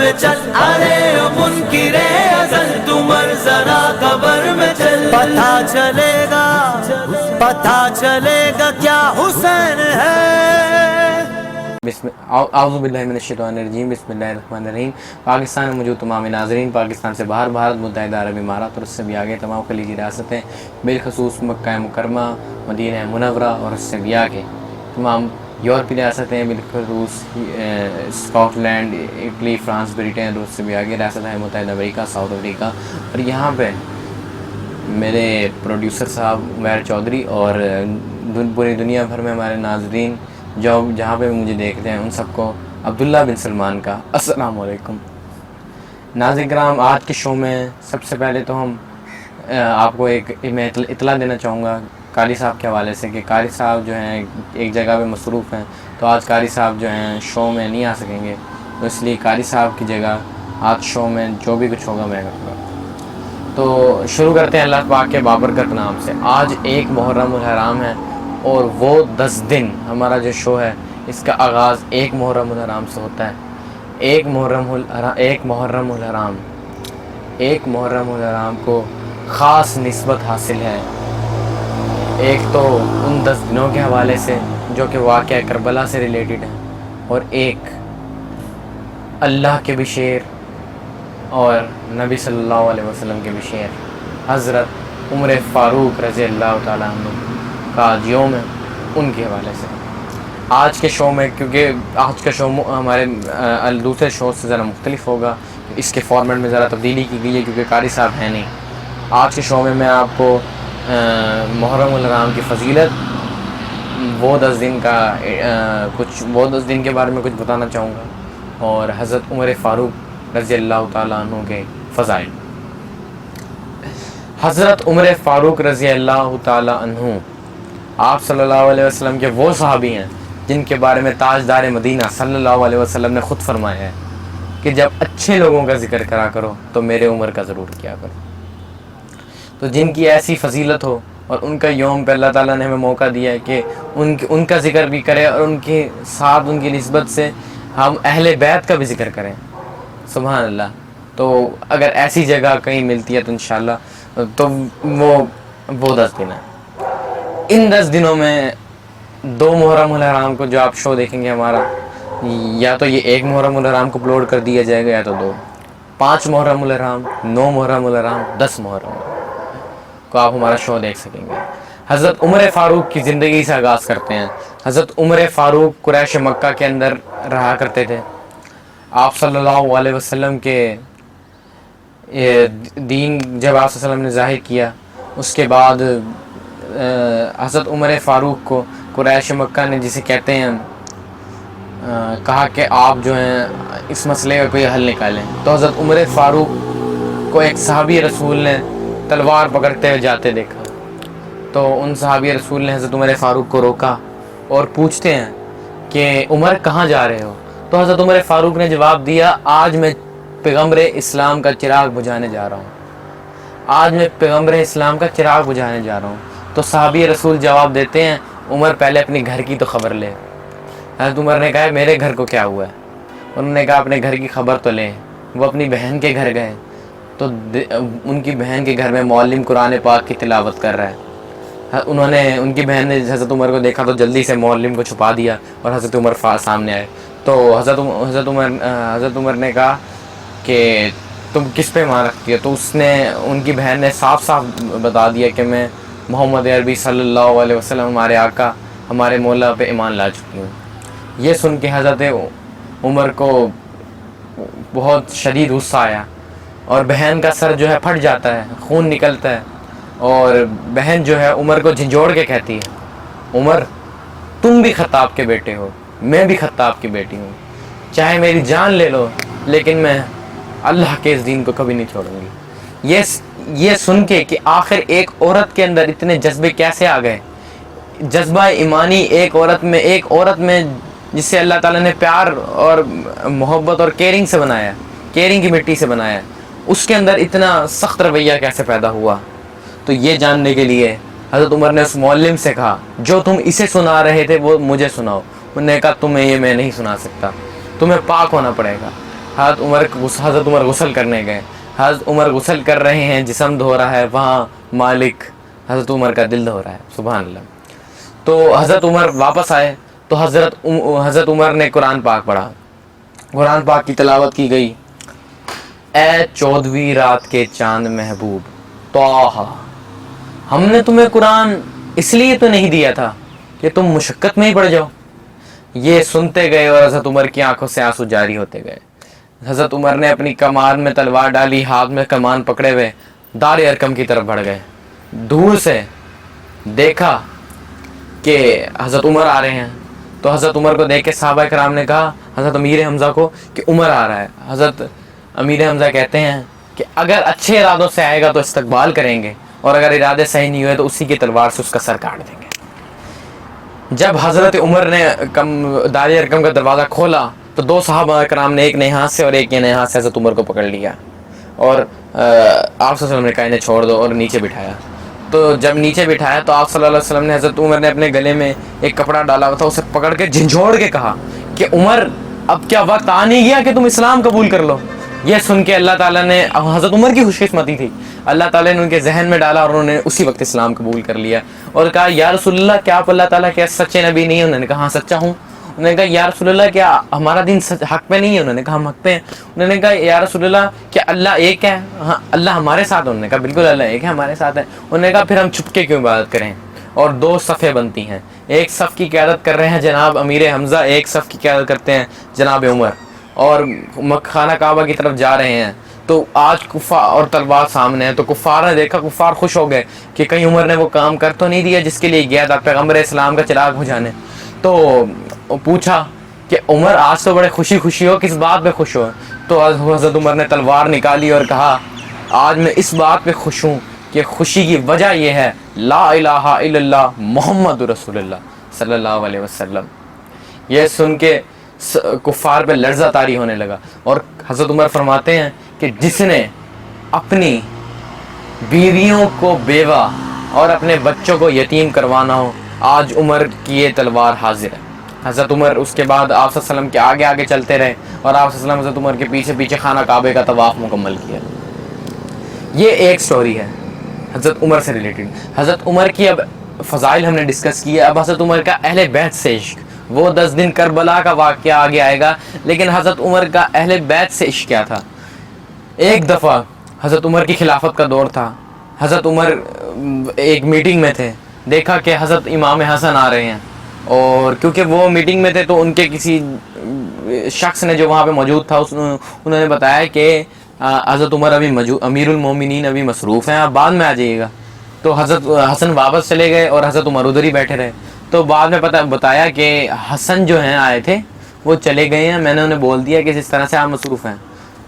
میں چل، ارے منکرے ازل تو مر ذرا قبر میں چل، پتہ چلے گا کیا حسین ہے۔ اعوذ باللہ من الشیطان الرجیم، بسم اللہ الرحمن الرحیم۔ پاکستان میں موجود تمام ناظرین، پاکستان سے باہر بھارت، متحدہ عرب امارات اور اس سے بھی آگے تمام خلیجی ریاستیں، بالخصوص مکہ مکرمہ، مدینہ منورہ اور اس سے بھی آگے تمام یورپی ریاستیں، بالخصوص Scott land, Italy, France, Britain اور اس سے بھی آگے ریاستیں، متحدہ امریکہ، ساؤتھ افریقہ، اور یہاں پہ میرے پروڈیوسر صاحب عمیر چودھری اور پوری دنیا بھر میں ہمارے ناظرین جہاں پہ مجھے دیکھتے ہیں ان سب کو عبداللہ بن سلمان کا السلام علیکم۔ ناظرین کرام، آج کے شو میں سب سے پہلے تو آپ کو میں اطلاع دینا چاہوں گا قاری صاحب کے حوالے سے کہ قاری صاحب جو ہیں ایک جگہ پہ مصروف ہیں، تو آج قاری صاحب جو ہیں شو میں نہیں آ سکیں گے، تو اس لیے قاری صاحب کی جگہ آج شو میں جو بھی کچھ ہوگا میں کروں گا۔ تو شروع کرتے ہیں اللہ پاک کے بابرکت نام سے۔ آج 1 محرم الحرام ہے اور وہ 10 دن ہمارا جو شو ہے اس کا آغاز 1 محرم الحرام سے ہوتا ہے۔ 1 محرم الحرام کو خاص نسبت حاصل ہے، ایک تو ان 10 دنوں کے حوالے سے جو کہ واقعہ کربلا سے ریلیٹڈ ہے، اور ایک اللہ کے بھی شعر اور نبی صلی اللہ علیہ وسلم کے بھی شعر، حضرت عمر فاروق رضی اللہ تعالیٰ عنہ کا آج یوم ہے، ان کے حوالے سے آج کے شو میں، کیونکہ آج کا شو ہمارے دوسرے شو سے ذرا مختلف ہوگا، اس کے فارمیٹ میں ذرا تبدیلی کی گئی ہے کیونکہ قاری صاحب ہیں نہیں۔ آج کے شو میں آپ کو محرم الحرام کی فضیلت، وہ 10 دن کے بارے میں کچھ بتانا چاہوں گا، اور حضرت عمر فاروق رضی اللہ تعالیٰ عنہ کے فضائل۔ حضرت عمر فاروق رضی اللہ تعالیٰ عنہ آپ صلی اللہ علیہ وسلم کے وہ صحابی ہیں جن کے بارے میں تاجدار مدینہ صلی اللہ علیہ وسلم نے خود فرمایا ہے کہ جب اچھے لوگوں کا ذکر کرا کرو تو میرے عمر کا ضرور کیا کرو۔ تو جن کی ایسی فضیلت ہو اور ان کا یوم پہ اللہ تعالیٰ نے ہمیں موقع دیا ہے کہ ان کا ذکر بھی کرے، اور ان کے ساتھ ان کی نسبت سے ہم اہل بیت کا بھی ذکر کریں، سبحان اللہ۔ تو اگر ایسی جگہ کہیں ملتی ہے تو انشاءاللہ تو وہ 10 دن ہیں۔ ان 10 دنوں میں 2 محرم الحرام کو جو آپ شو دیکھیں گے ہمارا، یا تو یہ 1 محرم الحرام کو اپلوڈ کر دیا جائے گا یا تو 2، 5 محرم الحرام، 9 محرم الحرام، 10 محرم کو آپ ہمارا شو دیکھ سکیں گے۔ حضرت عمر فاروق کی زندگی سے آغاز کرتے ہیں۔ حضرت عمر فاروق قریش مکہ کے اندر رہا کرتے تھے۔ آپ صلی اللہ علیہ وسلم کے دین جب آپ صلی اللہ علیہ وسلم نے ظاہر کیا، اس کے بعد حضرت عمر فاروق کو قریش مکہ نے، جسے کہتے ہیں، کہا کہ آپ جو ہیں اس مسئلے کا کوئی حل نکالیں۔ تو حضرت عمر فاروق کو ایک صحابی رسول نے تلوار پکڑتے ہوئے جاتے دیکھا، تو ان صحابی رسول نے حضرت عمر فاروق کو روکا اور پوچھتے ہیں کہ عمر کہاں جا رہے ہو؟ تو حضرت عمر فاروق نے جواب دیا، آج میں پیغمبر اسلام کا چراغ بجھانے جا رہا ہوں، آج میں پیغمبر اسلام کا چراغ بجھانے جا رہا ہوں۔ تو صحابی رسول جواب دیتے ہیں، عمر پہلے اپنی گھر کی تو خبر لے۔ حضرت عمر نے کہا میرے گھر کو کیا ہوا ہے؟ انہوں نے کہا اپنے گھر کی خبر تو لیں۔ وہ اپنی بہن کے گھر گئے تو ان کی بہن کے گھر میں معلم قرآن پاک کی تلاوت کر رہا ہے۔ ان کی بہن نے حضرت عمر کو دیکھا تو جلدی سے معلم کو چھپا دیا اور حضرت عمر سامنے آئے۔ تو حضرت عمر نے کہا کہ تم کس پہ ایمان رکھتی ہے؟ تو ان کی بہن نے صاف صاف بتا دیا کہ میں محمد عربی صلی اللہ علیہ وسلم، ہمارے آقا، ہمارے مولا پہ ایمان لا چکی ہوں۔ یہ سن کے حضرت عمر کو بہت شدید غصہ آیا اور بہن کا سر جو ہے پھٹ جاتا ہے، خون نکلتا ہے، اور بہن جو ہے عمر کو جھنجھوڑ کے کہتی ہے، عمر تم بھی خطاب کے بیٹے ہو، میں بھی خطاب کی بیٹی ہوں، چاہے میری جان لے لو لیکن میں اللہ کے اس دین کو کبھی نہیں چھوڑوں گی۔ یہ سن کے کہ آخر ایک عورت کے اندر اتنے جذبے کیسے آ گئے، جذبہ ایمانی ایک عورت میں جس سے اللہ تعالیٰ نے پیار اور محبت اور کیئرنگ سے بنایا، کیئرنگ کی مٹی سے بنایا، اس کے اندر اتنا سخت رویہ کیسے پیدا ہوا؟ تو یہ جاننے کے لیے حضرت عمر نے اس معلم سے کہا، جو تم اسے سنا رہے تھے وہ مجھے سناؤ۔ انہوں نے کہا تمہیں یہ میں نہیں سنا سکتا، تمہیں پاک ہونا پڑے گا۔ حضرت عمر غسل کرنے گئے. حضرت عمر غسل کر رہے ہیں, جسم دھو رہا ہے, وہاں مالک حضرت عمر کا دل دھو رہا ہے. سبحان اللہ. تو حضرت عمر واپس آئے تو حضرت عمر نے قرآن پاک پڑھا. قرآن پاک کی تلاوت کی گئی. اے 14ویں رات کے چاند محبوب طٰہٰ, ہم نے تمہیں قرآن اس لیے تو نہیں دیا تھا کہ تم مشقت میں ہی پڑ جاؤ. یہ سنتے گئے اور حضرت عمر کی آنکھوں سے آنسو جاری ہوتے گئے. حضرت عمر نے اپنی کمان میں تلوار ڈالی, ہاتھ میں کمان پکڑے ہوئے دار ارقم کی طرف بڑھ گئے. دور سے دیکھا کہ حضرت عمر آ رہے ہیں, تو حضرت عمر کو دیکھ کے صحابہ کرام نے کہا حضرت امیر حمزہ کو کہ عمر آ رہا ہے. حضرت امیر حمزہ کہتے ہیں کہ اگر اچھے ارادوں سے آئے گا تو استقبال کریں گے, اور اگر ارادے صحیح نہیں ہوئے تو اسی کی تلوار سے اس کا سر کاٹ دیں گے. جب حضرت عمر نے دار ارقم کا دروازہ کھولا تو 2 صحابہ کرام نے, ایک نئے ہاتھ سے اور ایک نئے ہاتھ سے حضرت عمر کو پکڑ لیا, اور آپ صلی اللہ علیہ وسلم نے کہا انہیں چھوڑ دو, اور نیچے بٹھایا. تو جب نیچے بٹھایا تو آپ صلی اللہ علیہ وسلم نے, حضرت عمر نے اپنے گلے میں ایک کپڑا ڈالا ہوا تھا, اسے پکڑ کے جھنجھوڑ کے کہا کہ عمر اب کیا وقت آ نہیں گیا کہ تم اسلام قبول کر لو. یہ سن کے اللہ تعالیٰ نے, حضرت عمر کی خوش قسمتی تھی, اللہ تعالیٰ نے ان کے ذہن میں ڈالا اور انہوں نے اسی وقت اسلام قبول کر لیا, اور کہا یا رسول اللہ کیا آپ اللہ تعالیٰ کے سچے نبی نہیں ہیں؟ انہوں نے کہا ہاں سچا ہوں. انہوں نے کہا یا رسول اللہ کیا ہمارا دین حق پہ نہیں ہے؟ انہوں نے کہا ہم حق پہ ہیں. انہوں نے کہا یا رسول اللہ کیا اللہ ایک ہے؟ ہاں اللہ ہمارے ساتھ. انہوں نے کہا بالکل اللہ ایک ہے, ہمارے ساتھ ہے. انہوں نے کہا پھر ہم چھپ کے کیوں عبادت کریں؟ اور 2 صفیں بنتی ہیں, ایک صف کی قیادت کر رہے ہیں جناب امیر حمزہ, ایک صف کی قیادت کرتے ہیں جناب عمر, اور خانہ کعبہ کی طرف جا رہے ہیں. تو آج کفار اور تلوار سامنے ہے, تو کفار نے دیکھا, کفار خوش ہو گئے کہ کہیں عمر نے وہ کام کر تو نہیں دیا جس کے لیے گیا تھا پیغمبر اسلام کا چراغ بجھانے. تو پوچھا کہ عمر آج تو بڑے خوشی ہو, کس بات پہ خوش ہو؟ تو حضرت عمر نے تلوار نکالی اور کہا آج میں اس بات پہ خوش ہوں کہ خوشی کی وجہ یہ ہے لا الہ الا اللہ محمد رسول اللہ صلی اللہ علیہ وسلم. یہ سن کے کفار پہ لرزہ طاری ہونے لگا, اور حضرت عمر فرماتے ہیں کہ جس نے اپنی بیویوں کو بیوہ اور اپنے بچوں کو یتیم کروانا ہو, آج عمر کی یہ تلوار حاضر ہے. حضرت عمر اس کے بعد آپ صلی اللہ علیہ وسلم کے آگے آگے چلتے رہے, اور آپ صلی اللہ علیہ وسلم حضرت عمر کے پیچھے پیچھے خانہ کعبے کا طواف مکمل کیا. یہ ایک سٹوری ہے حضرت عمر سے ریلیٹڈ. حضرت عمر کی اب فضائل ہم نے ڈسکس کی ہے. اب حضرت عمر کا اہل بیت سے عشق, وہ 10 دن کربلا کا واقعہ آگے آئے گا, لیکن حضرت عمر کا اہل بیت سے عشق کیا تھا. ایک دفعہ حضرت عمر کی خلافت کا دور تھا, حضرت عمر ایک میٹنگ میں تھے, دیکھا کہ حضرت امام حسن آ رہے ہیں, اور کیونکہ وہ میٹنگ میں تھے تو ان کے کسی شخص نے جو وہاں پہ موجود تھا انہوں نے بتایا کہ حضرت عمر ابھی امیر المومنین ابھی مصروف ہیں, آپ بعد میں آ جائیے گا. تو حضرت حسن واپس چلے گئے اور حضرت عمر ادھر ہی بیٹھے رہے. تو بعد میں بتایا کہ حسن جو ہیں آئے تھے وہ چلے گئے ہیں, میں نے انہیں بول دیا کہ اس طرح سے آپ مصروف ہیں.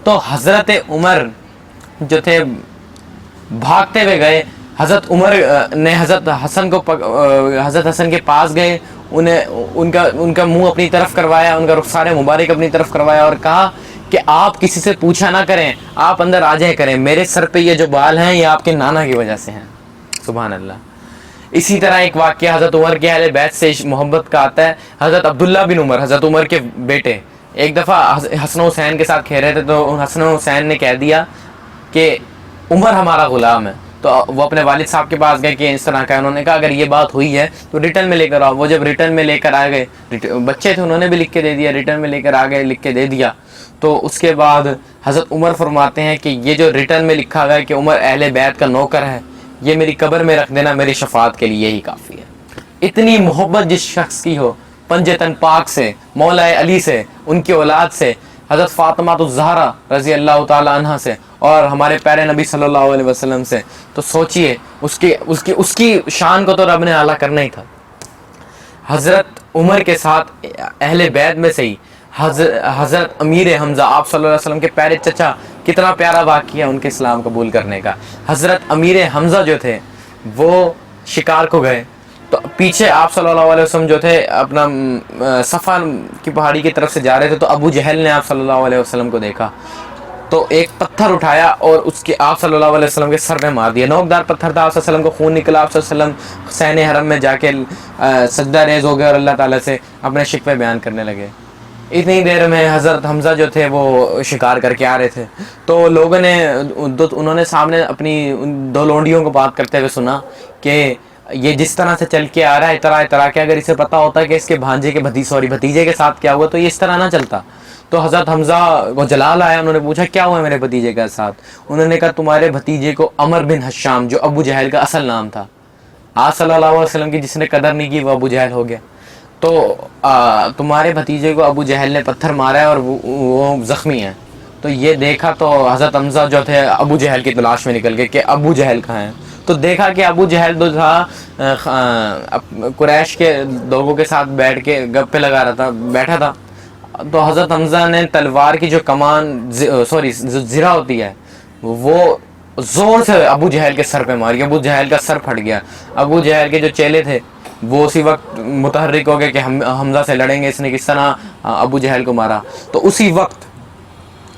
تو حضرت عمر جو تھے بھاگتے ہوئے گئے, حضرت عمر نے حضرت حسن کے پاس گئے, ان کا منہ اپنی طرف کروایا, ان کا رخسار مبارک اپنی طرف کروایا, اور کہا کہ آپ کسی سے پوچھا نہ کریں, آپ اندر آ جائیں کریں, میرے سر پہ یہ جو بال ہیں یہ آپ کے نانا کی وجہ سے ہیں. سبحان اللہ. اسی طرح ایک واقعہ حضرت عمر کے اہل بیت سے محبت کا آتا ہے. حضرت عبداللہ بن عمر, حضرت عمر کے بیٹے, ایک دفعہ حسن و حسین کے ساتھ کھیل رہے تھے, تو حسن و حسین نے کہہ دیا کہ عمر ہمارا غلام ہے. تو وہ اپنے والد صاحب کے پاس گئے کہ اس طرح کا, انہوں نے کہا اگر یہ بات ہوئی ہے تو ریٹرن میں لے کر آؤ. وہ جب ریٹرن میں لے کر آ گئے, بچے تھے انہوں نے بھی لکھ کے دے دیا, ریٹرن میں لے کر آ گئے, لکھ کے دے دیا. تو اس کے بعد حضرت عمر فرماتے ہیں کہ یہ جو ریٹرن میں لکھا گیا کہ عمر اہل بیت کا نوکر ہے, یہ میری قبر میں رکھ دینا, میری شفاعت کے لیے یہی کافی ہے. اتنی محبت جس شخص کی ہو پنجتن پاک سے, مولا علی سے, ان کی اولاد سے, حضرت فاطمہ الزہرا رضی اللہ تعالی عنہ سے, اور ہمارے پیارے نبی صلی اللہ علیہ وسلم سے, تو سوچئے اس کی شان کو تو رب نے اعلیٰ کرنا ہی تھا. حضرت عمر کے ساتھ اہل بیت میں سے ہی حضرت امیر حمزہ, آپ صلی اللہ علیہ وسلم کے پیارے چچا, کتنا پیارا واقعہ ان کے اسلام قبول کرنے کا. حضرت امیر حمزہ جو تھے وہ شکار کو گئے, تو پیچھے آپ صلی اللہ علیہ وسلم جو تھے اپنا صفا کی پہاڑی کی طرف سے جا رہے تھے, تو ابو جہل نے آپ صلی اللہ علیہ وسلم کو دیکھا, تو ایک پتھر اٹھایا اور اس کے آپ صلی اللہ علیہ وسلم کے سر میں مار دیا. نوکدار پتھر تھا, آپ صلی اللہ علیہ وسلم کو خون نکلا, آپ صلی اللہ علیہ وسلم حسین حرم میں جا کے سجدہ ریز ہو گئے اور اللہ تعالیٰ سے اپنے شکوے بیان کرنے لگے. اتنی دیر میں حضرت حمزہ جو تھے وہ شکار کر کے آ رہے تھے، تو لوگوں نے انہوں نے سامنے اپنی دو لونڈیوں کو بات کرتے ہوئے سنا کہ یہ جس طرح سے چل کے آ رہا ہے طرح کہ اگر اسے پتہ ہوتا کہ اس کے بھانجے کے بھتیجے کے ساتھ کیا ہوا تو یہ اس طرح نہ چلتا۔ تو حضرت حمزہ کو جلال آیا، انہوں نے پوچھا کیا ہوا ہے میرے بھتیجے کے ساتھ؟ انہوں نے کہا تمہارے بھتیجے کو عمر بن حشام، جو ابو جہل کا اصل نام تھا، آپ صلی اللہ علیہ وسلم کی جس نے قدر نہیں کی وہ ابو جہل ہو گیا، تو تمہارے بھتیجے کو ابو جہل نے پتھر مارا ہے اور وہ زخمی ہے۔ تو یہ دیکھا تو حضرت حمزہ جو تھے ابو جہل کی تلاش میں نکل گئے کہ ابو جہل کہاں ہیں۔ تو دیکھا کہ ابو جہل تو تھا قریش کے لوگوں کے ساتھ بیٹھ کے گپے لگا رہا تھا، بیٹھا تھا۔ تو حضرت حمزہ نے تلوار کی جو کمان جو زرہ ہوتی ہے وہ زور سے ابو جہل کے سر پہ ماری، ابو جہل کا سر پھٹ گیا۔ ابو جہل کے جو چیلے تھے وہ اسی وقت متحرک ہو گئے کہ ہم حمزہ سے لڑیں گے، اس نے کس طرح ابو جہل کو مارا۔ تو اسی وقت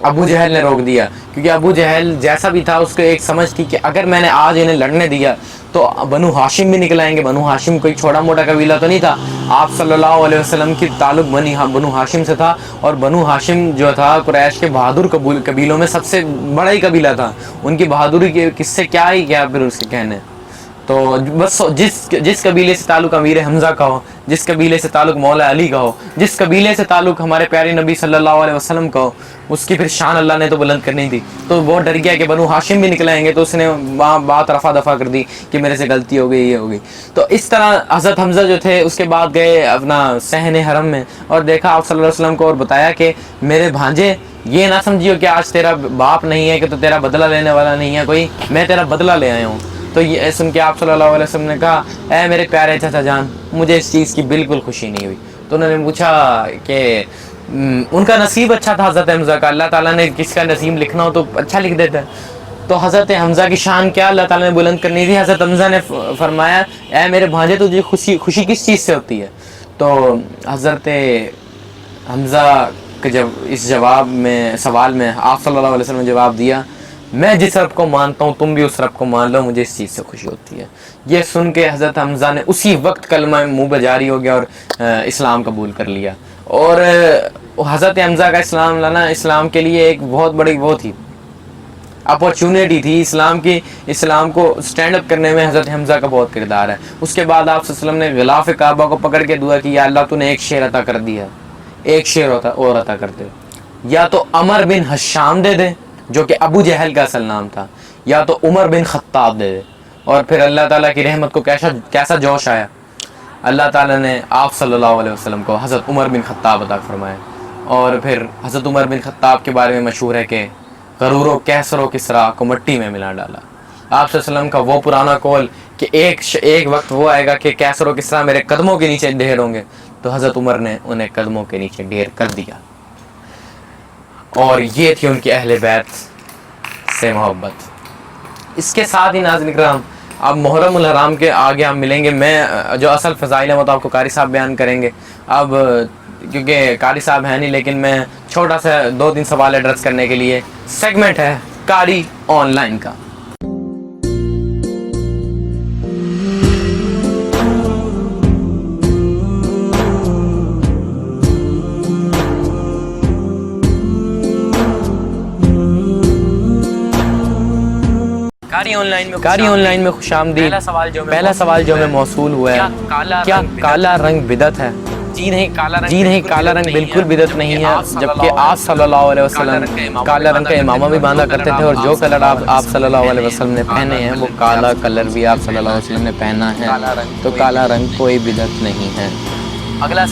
ابو جہل نے روک دیا، کیونکہ ابو جہل جیسا بھی تھا اس کو ایک سمجھ تھی کہ اگر میں نے آج انہیں لڑنے دیا تو بنو ہاشم بھی نکل آئیں گے۔ بنو ہاشم کوئی چھوٹا موٹا قبیلہ تو نہیں تھا، آپ صلی اللہ علیہ وسلم کی تعلق بنو ہاشم سے تھا، اور بنو ہاشم جو تھا قریش کے بہادر قبیلوں میں سب سے بڑا ہی قبیلہ تھا۔ ان کی بہادری کے کس سے کیا ہی کیا پھر اس کے کہنے۔ تو بس جس قبیلے سے تعلق امیر حمزہ کا ہو، جس قبیلے سے تعلق مولا علی کا ہو، جس قبیلے سے تعلق ہمارے پیارے نبی صلی اللہ علیہ وسلم کا ہو، اس کی پھر شان اللہ نے تو بلند کرنی تھی۔ تو وہ ڈر گیا کہ بنو ہاشم بھی نکلائیں گے، تو اس نے بات رفع دفع کر دی کہ میرے سے غلطی ہو گئی، یہ ہو گئی۔ تو اس طرح حضرت حمزہ جو تھے اس کے بعد گئے اپنا صحن حرم میں اور دیکھا آپ صلی اللہ علیہ وسلم کو، اور بتایا کہ میرے بھانجے یہ نہ سمجھیو کہ آج تیرا باپ نہیں ہے کہ تو تیرا بدلہ لینے والا نہیں ہے کوئی، میں تیرا بدلہ لے آیا ہوں۔ تو یہ سن کے آپ صلی اللہ علیہ وسلم نے کہا اے میرے پیارے چچا جان، مجھے اس چیز کی بالکل خوشی نہیں ہوئی۔ تو انہوں نے پوچھا کہ ان کا نصیب اچھا تھا حضرت حمزہ کا، اللہ تعالیٰ نے کس کا نصیب لکھنا ہو تو اچھا لکھ دیتا ہے۔ تو حضرت حمزہ کی شان کیا اللہ تعالیٰ نے بلند کرنی تھی۔ حضرت حمزہ نے فرمایا اے میرے بھانجے تجھے خوشی کس چیز سے ہوتی ہے؟ تو حضرت حمزہ کے جب اس سوال میں آپ صلی اللہ علیہ وسلم نے جواب دیا میں جس رب کو مانتا ہوں تم بھی اس رب کو مان لو، مجھے اس چیز سے خوشی ہوتی ہے۔ یہ سن کے حضرت حمزہ نے اسی وقت کلمہ منہ پہ جاری ہو گیا اور اسلام قبول کر لیا۔ اور حضرت حمزہ کا اسلام لانا اسلام کے لیے ایک بہت بڑی وہ تھی، اپورچونیٹی تھی۔ اسلام کو سٹینڈ اپ کرنے میں حضرت حمزہ کا بہت کردار ہے۔ اس کے بعد آپ صلی اللہ علیہ وسلم نے غلاف کعبہ کو پکڑ کے دعا کی یا اللہ تو نے ایک شیر عطا کر دیا، ایک شیر اور عطا کر دے، یا تو عمر بن حشام دے دے جو کہ ابو جہل کا اصل نام تھا، یا تو عمر بن خطاب دے دے۔ اور پھر اللہ تعالیٰ کی رحمت کو کیسا جوش آیا، اللہ تعالیٰ نے آپ صلی اللہ علیہ وسلم کو حضرت عمر بن خطاب عطا فرمائے۔ اور پھر حضرت عمر بن خطاب کے بارے میں مشہور ہے کہ غرور و کیسر و کسرا کو مٹی میں ملا ڈالا۔ آپ صلی اللہ علیہ وسلم کا وہ پرانا قول کہ ایک وقت وہ آئے گا کہ کیسر و کسرا میرے قدموں کے نیچے ڈھیر ہوں گے، تو حضرت عمر نے انہیں قدموں کے نیچے ڈھیر کر دیا۔ اور یہ تھی ان کی اہل بیت سے محبت۔ اس کے ساتھ ہی ناظرین کرام اب محرم الحرام کے آگے ہم ملیں گے، میں جو اصل فضائل ہیں وہ تو آپ کو قاری صاحب بیان کریں گے۔ اب کیونکہ قاری صاحب ہیں نہیں، لیکن میں چھوٹا سا 2-3 سوال ایڈریس کرنے کے لیے سیگمنٹ ہے قاری آن لائن کا۔ قاری آن لائن میں خوش آمدید۔ پہلا سوال جو ہمیں موصول ہوا ہے، کیا کالا رنگ بدعت ہے؟ جی نہیں، کالا رنگ بالکل بدعت نہیں ہے، جبکہ آپ صلی اللہ علیہ وسلم کالا رنگ کا امامہ بھی باندھا کرتے تھے، اور جو کلر آپ صلی اللہ علیہ وسلم نے پہنے ہیں وہ کالا کلر بھی آپ صلی اللہ علیہ وسلم نے پہنا ہے، تو کالا رنگ کوئی بدعت نہیں ہے۔ اگلا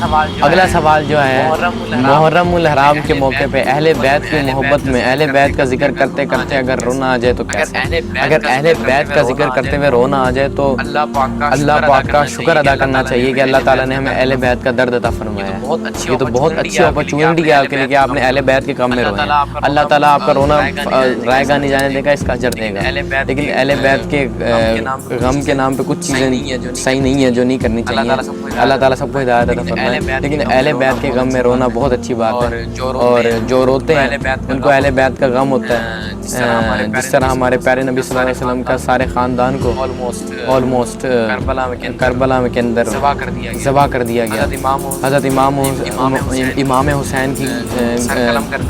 سوال جو ہے محرم الحرام کے موقع پہ اہل بیت کی محبت میں اہل بیت کا ذکر کرتے کرتے اگر رونا آ جائے تو کیسے؟ اگر اہل بیت کا ذکر کرتے ہوئے رونا آ جائے تو اللہ پاک کا شکر ادا کرنا چاہیے کہ اللہ تعالیٰ نے ہمیں اہل بیت کا درد عطا فرمایا ہے۔ یہ تو بہت اچھی اپرچونٹی ہے آپ کے لیے کہ آپ نے اہل بیت کے کام میں روئے ہیں۔ اللہ تعالیٰ آپ کا رونا رائے گاہ نہیں جانے دے گا، اس کا اجر دے گا، لیکن اہل بیت کے غم کے نام پہ کچھ چیزیں صحیح نہیں ہے جو نہیں کرنی چاہیے۔ اللہ تعالیٰ سب کو ہدایت نہ فرمائے، لیکن اہل بیت کے غم میں رونا بہت اچھی بات ہے، اور جو روتے ہیں ان کو اہل بیت کا غم ہوتا ہے، جس طرح ہمارے پیارے نبی صلی اللہ علیہ وسلم کا سارے خاندان کو آلموسٹ کربلا کے اندر ذبح کر دیا گیا، حضرت امام حسین کی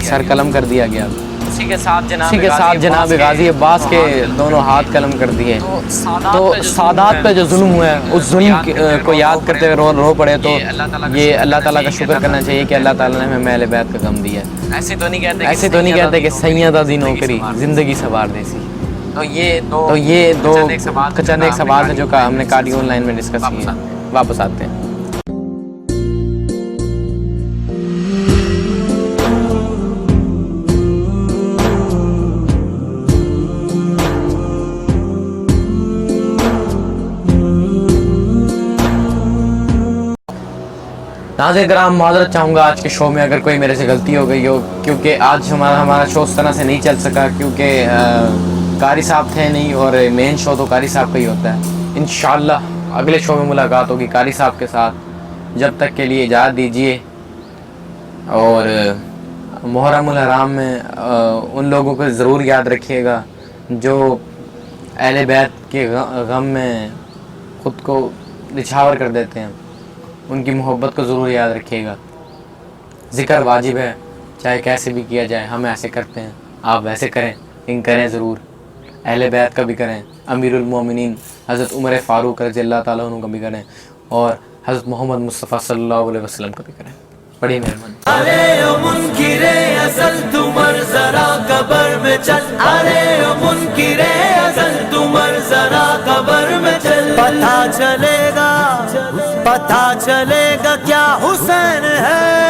سر قلم کر دیا گیا، اسی کے ساتھ جناب غازی عباس کے دونوں ہاتھ قلم کر دیے۔ تو سادات پہ جو ظلم ہوا ہے اس ظلم کو یاد کرتے ہوئے رو پڑے، تو یہ اللہ تعالیٰ کا شکر کرنا چاہیے کہ اللہ تعالیٰ نے ہمیں اہل بیت کا غم دیا ہے۔ ایسے تو نہیں کہتے کہ سیدہ دی نوکری زندگی سنوار دے سی۔ تو یہ دو چند ایک سوال ہے جو ہم نے کارڈی آن لائن میں ڈسکس کیے۔ واپس آتے ہیں۔ ناظرین کرام، معذرت چاہوں گا آج کے شو میں اگر کوئی میرے سے غلطی ہو گئی ہو، کیونکہ آج ہمارا شو اس طرح سے نہیں چل سکا، کیونکہ قاری صاحب تھے نہیں، اور مین شو تو قاری صاحب کا ہی ہوتا ہے۔ انشاءاللہ اگلے شو میں ملاقات ہوگی قاری صاحب کے ساتھ۔ جب تک کے لیے اجازت دیجیے، اور محرم الحرام میں ان لوگوں کو ضرور یاد رکھیے گا جو اہل بیت کے غم میں خود کو نچھاور کر دیتے ہیں، ان کی محبت کو ضرور یاد رکھیے گا۔ ذکر واجب ہے، چاہے کیسے بھی کیا جائے، ہم ایسے کرتے ہیں، آپ ویسے کریں، لیکن کریں ضرور، اہل بیت کا بھی کریں، امیر المومنین حضرت عمر فاروق رضی اللہ تعالیٰ عنہ کا بھی کریں، اور حضرت محمد مصطفیٰ صلی اللہ علیہ وسلم کا بھی کریں۔ بڑی مہربانی۔ ارے او منکر ازل تمہر ذرا قبر میں چل، ارے او منکر ازل تمہر ذرا قبر میں چل، پتہ چلے گا کیا حسین ہے۔